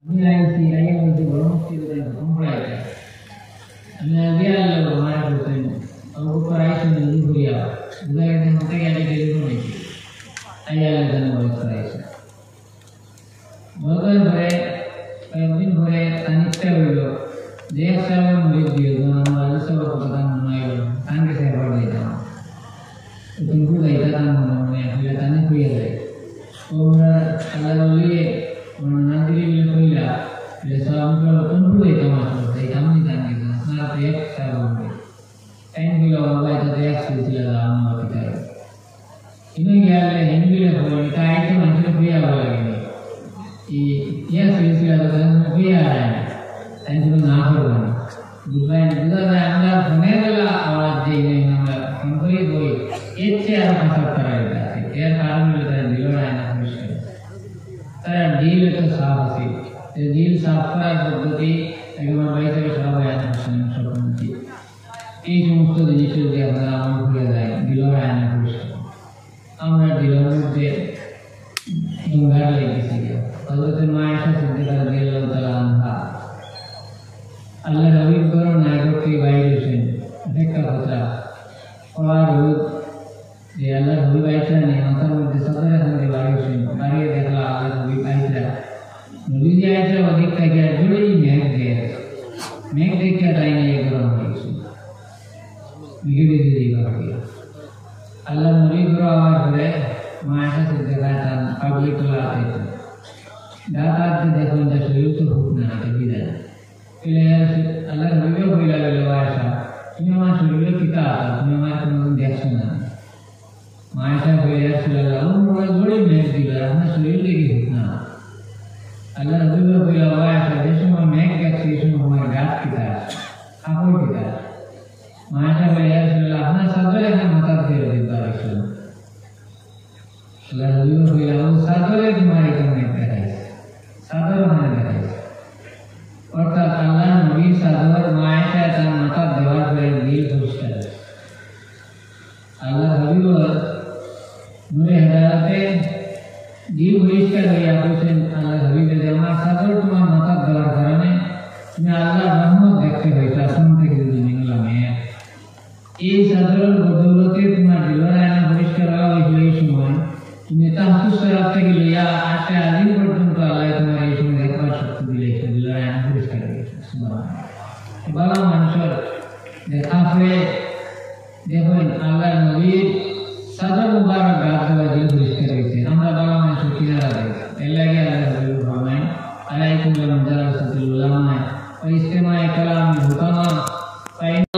Nilai si ayam itu belum sih udah komplain. Dia lalu mana tuh aku perai sendiri dia. Udah yang nanti ada di rumah ini. Ayam dan orang perai. Mungkin boleh tanpa dulu. Dia sama murid dia dengan malu sama perkataan malu. Tangga saya berbeda. Tunggu lagi datang mana dia tanya kuya. Orang kalau lihat nanti dia bilang dia sama tunggu itu masuk. Saya kami tanya sana dia saya berbeda. Yang bilang Allah itu dia silsilah lama kita. Ini yang bilang boleh kita itu masih kuya lagi. Ia silsilah dalam kuya. Itu nampaknya. Bukan anda pengelola awal jadi nama komplit boy. Itu yang masuk terada. Ia kalau kita di luar anak muslim. Terada deal itu sah sih. Deal sah pada bukti. Agar baik sekali sahabat anak muslim seperti. Ini mungkin jadi dia dalam kuliah di luar anak muslim. Amar di luar dia dengar lagi sih. Kalau tu maisha sedikit dia dalam hal. Allah Habib baru naik ke violation, mereka kata, orang dia Allah Habib itu ni, antara mereka sahaja yang violation, bagi mereka Allah Habib itu, Nabi dia itu wadik kerja dulu ini make dia kerja ini orang violation, begitu dia bagi. Allah Habib baru awal boleh, masa sedekatan public kelas itu, data itu dekho industri itu hukna tidak. Pilihan Allah Habib bila lewasa, cuma masuk kita, cuma masuk diaksana. Masa pilihan selalu orang boleh menjadi masuk lagi na. Allah Habib bila lewasa, dia semua make action semua gat kita, apa kita. Masa pilihan selalu satu yang mata terjadi barisan. Allah Habib bila satu yang mereka mengerai, satu mana mengerai. Orta Allah Nabi Sadar Maisha dan mata dewa berdiri khusyuk. Allah Habib mulai hadapi di khusyuk dia khusyuk Allah Habib jemaah Sadar cuma mata dewa kerana ini Allah rahmat dekhe baita sampai ke dunia lamanya. Ini Sadar berdurati cuma di luar yang khusyuk Allah itu semua. Ini tak khusus rata gila asal ini bertentu Allah itu mari semua dapat sukses di luar yang bala manusia dekhafe dekhon Allah Nabi sadar mubarak gato wajib beristirahat itu. Anda bala manusia kira ada. Elagi Allah Habib Rahman. Alaikum warahmatullahi wabarakatuh. Istimai kalam hukama.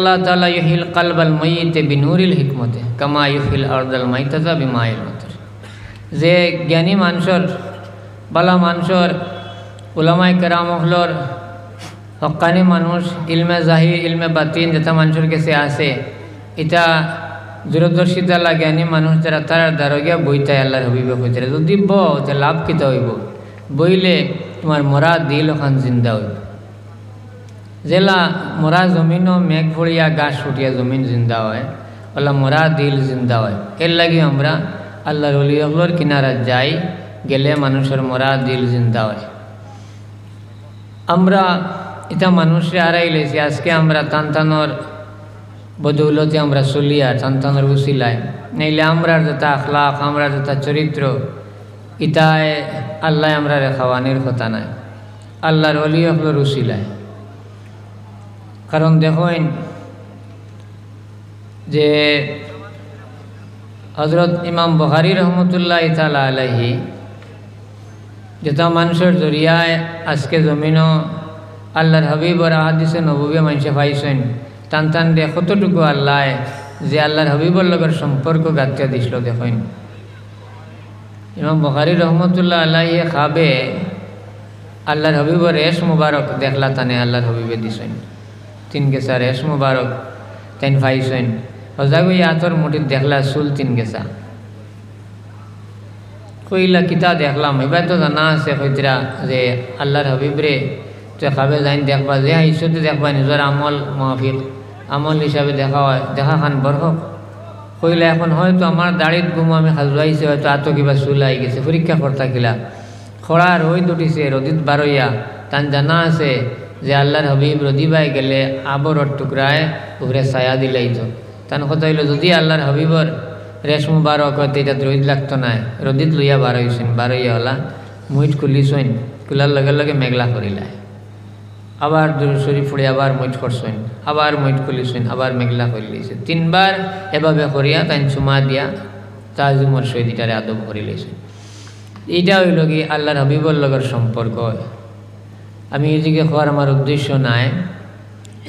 Allah Taala yuhil qalbal mayyit binuril hikmati kama yuhil ardal maitata bima'il matar. Je জ্ঞানী মানুষের bala মানুষের উলামায়ে কেরাম হলর হকানি মানুষ ইলমে জাহির ইলমে বাতিন যেটা মানুষের কাছে আছে এটা দূরদর্শিতা জ্ঞানী মানুষ যারা তার দারোগিয়া বইতায় আল্লাহর হবিবে হইতে যদি যে লাভ কিতা হইব বইলে তোমার মরা দিল ওখান জিন্দা হইব জেলা মরা জমিনও মেঘ ভরিয়া গাছ ফুটিয়া জমিন জিন্দা হয় ওলা মরা দিল জিন্দা হয় এর লাগি আমরা আল্লাহর ওলিগুলোর কিনারা যাই গেলে মানুষের মরা দিল জিন্দা হয় আমরা এটা মানুষে হারাই লেছি আজকে আমরা টানটানোর বদৌলতে আমরা চলি আর টানটানোর উচিলায় নাইলে আমরা যেটা আখলাক আমরা যেটা চরিত্র ইটায় আল্লাহ আমরা খাওয়ানির কথা নাই আল্লাহর ওলিগুলোর উচিলায় কারণ দেখেন যে হযরত ইমাম বুখারী রহমতুল্লাহ তাআলা আলাইহি যেটা মানুষের জরিয়ায় আজকে জমিনও আল্লাহর হাবিব আর হাদিসে নববী মানুষে পাইছেন টান টান দিয়ে কতটুকু আল্লাহ যে আল্লাহর হাবিবর লগের সম্পর্ক গাঁথিয়া দিছিল দেখেন ইমাম বুখারী রহমতুল্লাহ আলাইহি খাবে আল্লাহর হাবিবর রেশ মুবারক দেখলা তানে আল্লাহর হাবিবে দিছেন তিন গেছা রেশ মুবারক তাইন পাইছেন হজাগই আতর মুঠিত দেখলা চুল তিন গেছা কইলা কিতা দেখলাম এবার তো জানা আছে কইতরা যে আল্লাহর হাবিবরে তো খাবে যাইন দেখবা যে আইসতে দেখবা নিজের আমল মাহফিল আমল হিসাবে দেখা হয় দেখা খান বরহক কইলা এখন হয়তো আমার দাড়িত গুম আমি খাজুয়াইছে হয়তো আতো কিবা চুল আই গেছে পরীক্ষা করতা কিলা খোড়া রোদ উঠিছে রদিত বারইয়া তান জানা আছে যে আল্লাহর হাবিব রদিবাই গেলে আবরর টুকরায় উপরে ছায়া দিলেইত তান কথা হইল যদি আল্লাহর হাবিবর রেশ মুবারক হতে এটা রোদ লাগতো না রদিত লইয়া বারইছেন বারইয়া হলা মুইট খুলিছইন খুলার লগে লগে মেঘলা করিলায় আবার দুরূদ শরীফ পড়ে আবার মুইট করছইন আবার মুইট খুলিছইন আবার মেঘলা করে লইছে তিনবার এভাবে করিয়া তাই চুমা দিয়া তাজুমর সহিত এটারে আদব করে লইছেন এইটা হইল কি আল্লাহর হাবিবর লগের সম্পর্ক আমি এইদিকে হওয়ার আমার উদ্দেশ্য নাই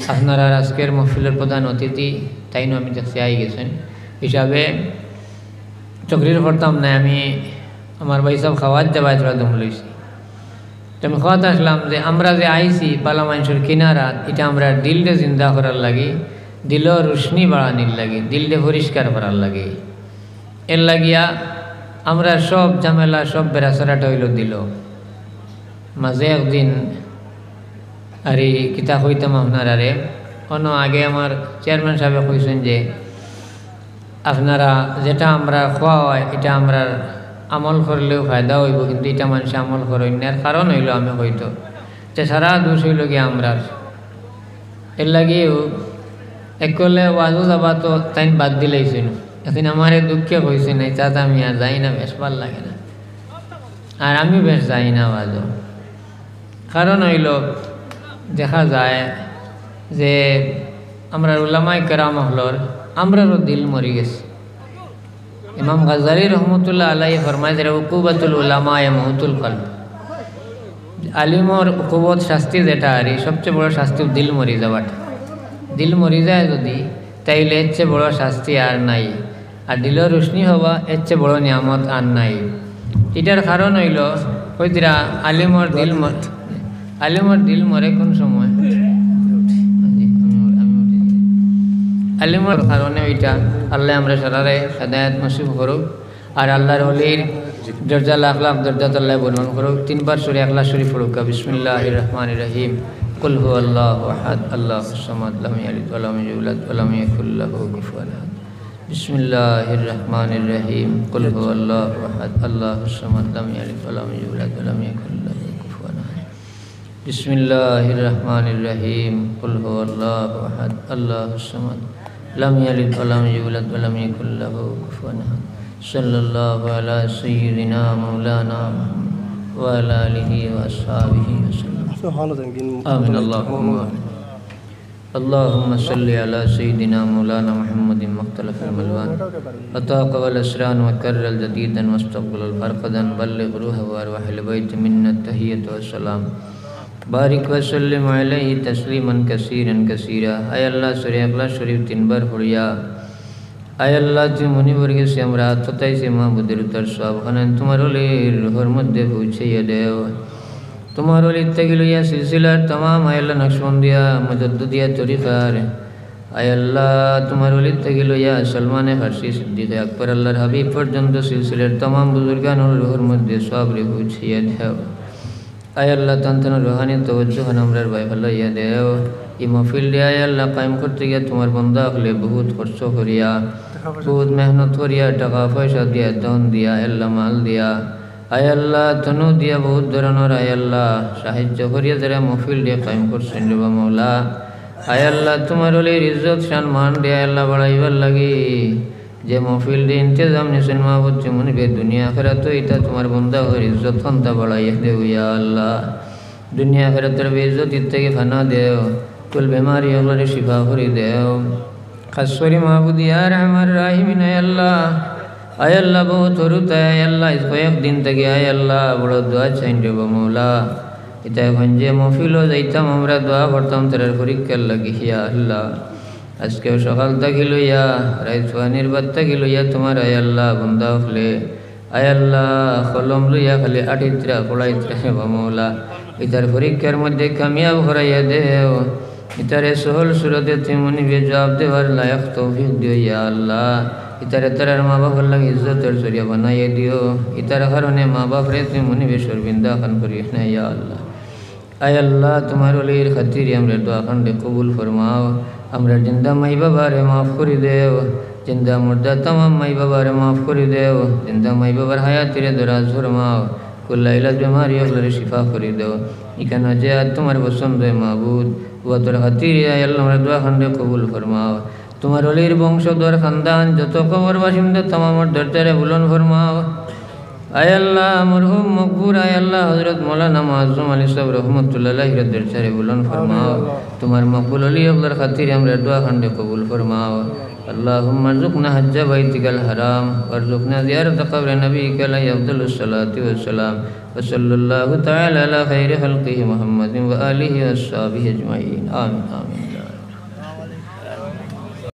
আপনারা আজকের মহফিলের প্রধান অতিথি তাই আমি দেখতে আই গেছেন হিসাবে চকরির করতাম না আমি আমার ভাই সব খাওয়ার যাবাই তোরা দম লইছি তো আমি খাওয়াতে আসলাম যে আমরা যে আইছি পালা মানুষের কিনারাত এটা আমরা দিলটা জিন্দা করার লাগে দিল রোশনি বাড়ানির লাগে দিলটা পরিষ্কার করার লাগে এর লাগিয়া আমরা সব ঝামেলা সব বেড়াচড়াটা হইল দিল মাঝে একদিন আর এই কিতা হইতাম আপনার আরে অন্য আগে আমার চেয়ারম্যান সাহেব কইছেন যে আপনারা যেটা আমরা খোয়া হয় এটা আমরা আমল করলেও ফায়দা হইব কিন্তু এটা মানুষ আমল করেন না কারণ হইল আমি হয়তো যে সারা দোষ হইল গিয়ে আমরা এর লাগিয়েও একলে ওয়াজু যাবা তো তাই বাদ দিলেইছিল এখন আমার দুঃখে কইছে নাই তাতে আমি আর যাই না বেশ ভাল লাগে না আর আমি বেশ যাই না ওয়াজও কারণ হইল দেখা যায় যে আমরা উলামায়ে কেরাম হলর আমরারও দিল মরি গেছে ইমাম গাজ্জালী রহমতুল্লাহ আলাইহি ফরমায় যে উকুবাতুল উলামা মাউতুল কলব আলিমর উকুবত শাস্তি যেটা আর সবচেয়ে বড় শাস্তি দিল মরি যাওয়াটা দিল মরি যায় যদি তাইলে এর চেয়ে বড় শাস্তি আর নাই আর দিলের রোশনি হওয়া এর চেয়ে বড় নিয়ামত আর নাই এটার কারণ হইল কইরা আলিমর দিল মরে কোন সময় আলিমর কারণে ওইটা আল্লাহ আমরা সারারে হেদায়েত নসিব করুক আর আল্লাহর ওলির দরজা লাখ লাখ দরজাত আল্লাহ বর্ণন করুক তিনবার সূরা ইখলাস শরীফ পড়ুক বিসমিল্লাহির রহমানির রহিম কুল হুয়াল্লাহু আহাদ আল্লাহুস সামাদ লাম ইয়ালিদ ওয়া লাম ইউলাদ ওয়া লাম ইয়াকুল লাহু কুফুয়ান আহাদ বিসমিল্লাহির রহমানির রহিম কুল হুয়াল্লাহু আহাদ আল্লাহুস সামাদ লাম ইয়ালিদ ওয়া লাম ইউলাদ ওয়া লাম ইয়াকুল লাহু কুফুয়ান আহাদ বিসমিল্লাহির রহমানির রহিম কুল হুয়াল্লাহু আহাদ আল্লাহুস সামাদ লাম ইয়ালিদ ওয়া লাম ইউলাদ ওয়া লাম ইয়াকুল লাহু কুফুয়ান আহাদ সাল্লাল্লাহু আলা সাইয়্যিদিনা মাওলানা ওয়া আলা আলিহি ওয়া আসহাবিহি ওয়াসাল্লাম آمين اللهم صل على سيدنا مولانا محمد مختلف الملوان وطاق والأسران وكرر الجديدا واستقبل الفرقدا بلغ روح وأرواح البيت منا التحية والسلام بارك وسلم عليه تسليما كثيرا كثيرا أي الله سورة إخلاص شريف তিনবার পড়িয়া আয় আল্লাহ তুমি মনিবর্গে সে আমরা আত্মতাই সে মাহবুদের উত্তর সব খানেন তোমার ওলির রুহের মধ্যে পৌঁছাইয়া দেও তোমার ওলির থেকে লইয়া সিলসিলার तमाम আয় আল্লাহ নকশবন্দিয়া মুজাদ্দিদিয়া তরিকার আয় আল্লাহ তোমার ওলির থেকে লইয়া সলমান ফারসি সিদ্দিক আকবর আল্লাহর হাবিব পর্যন্ত সিলসিলার तमाम বুজুর্গানের রুহের মধ্যে সব রে পৌঁছাইয়া দেও আয় আল্লাহ তন্তন রুহানি তওজ্জুহ আমরার ভাই ফলাইয়া দেও এই মাহফিল দিয়ে আয় আল্লাহ কায়েম করতে গিয়ে তোমার বান্দা হলে বহুত খরচ করিয়া বহুত মেহনত করিয়া টাকা পয়সা দিয়া দান দিয়া আল্লাহ মাল দিয়া আয় আল্লাহ তনু দিয়া বহুত ধরনের আয় আল্লাহ সাহায্য করিয়া যারা মাহফিল দিয়ে কায়েম করছেন রে মাওলা আয় আল্লাহ তোমার ওলির ইজ্জত সম্মান দিয়ে আল্লাহ বাড়াইবার লাগি যে মাহফিল দিয়ে ইন্তজাম নিছেন মাহবুব যেমন বে দুনিয়া আখিরাত এটা তোমার বান্দা হর ইজ্জত খানতা বাড়াইয়া দেও ইয়া আল্লাহ দুনিয়া আখিরাতের বেইজ্জত থেকে ফানা দেও কুল बीमारी अल्लाह रे शिफा करी देओ खासरी माहबूद या रहमान रहीम आय अल्लाह बहुत होता है अल्लाह इसको एक दिन तक आय अल्लाह बड़ा दुआ चाहिए रे मौला इता गंजे महफिल हो जाइताम আমরা দোয়া করতাম তোর পরীক্ষা লাগি ইয়া আল্লাহ আজকে সকাল থেকে লইয়া রাত সোয়ানির বাদ থেকে লইয়া তোমার আয় আল্লাহ বান্দা হলে আয় আল্লাহ কলম লইয়া খালি আটিত্রা পড়াইত্রা হে মৌলা ইতার পরীক্ষার মধ্যে কামিয়াব করাইয়া দেও ইতারে সহল সুরতে তুমি জবাব দেওয়ার লায়ক তৌফিক দিও ইয়া আল্লাহ ইতারে তার মা বাবার লাগে ইজ্জতের জরিয়া বানাইয়া দিও ইতার কারণে মা বাপরে তুমি শর্মিন্দা খান করিও না ইয়া আল্লাহ আয় আল্লাহ তোমার ওলির খাতির আমরা দোয়া খান্ডে কবুল ফরমাও আমরা জিন্দা মাই বাবারে মাফ করে দেও জিন্দা মুর্দা तमाम মাই বাবারে মাফ করে দেও জিন্দা মাই বাবার হায়াতিরে দরাজ ফরমাও कुल्ला इलाज बीमारी अगलर शिफा करी दो इकाना जे तुम्हारे पसंद है माबूद वह तोर खातिर अल्लाह हमारे दुआ खंडे कबूल फरमाओ तुम्हारे वलीर वंशधर खानदान जो कबर बाशिंदे तमाम दर्जारे बुलंद फरमाओ आय अल्लाह मरहूम मकबूर आय अल्लाह हज़रत मौलाना मासूम अली साहब रहमतुल्लाह अलैहि दर्जारे बुलंद फरमाओ तुम्हारे मकबूल अली अगलर खातिर हमारे दुआ खंडे कबूल फरमाओ अल्लाहुम्मा अर्ज़ुक़ना हज्ज बैतिकल हराम वर्ज़ुक़ना ज़ियारत क़ब्र नबीका अलैहि अफ़्ज़लुस सलाति वस्सलाम व सल्लल्लाहु तआला अला खैरि ख़ल्क़िहि मुहम्मदिन व आलिहि वस्सहबिहि अजमईन आमीन आमीन।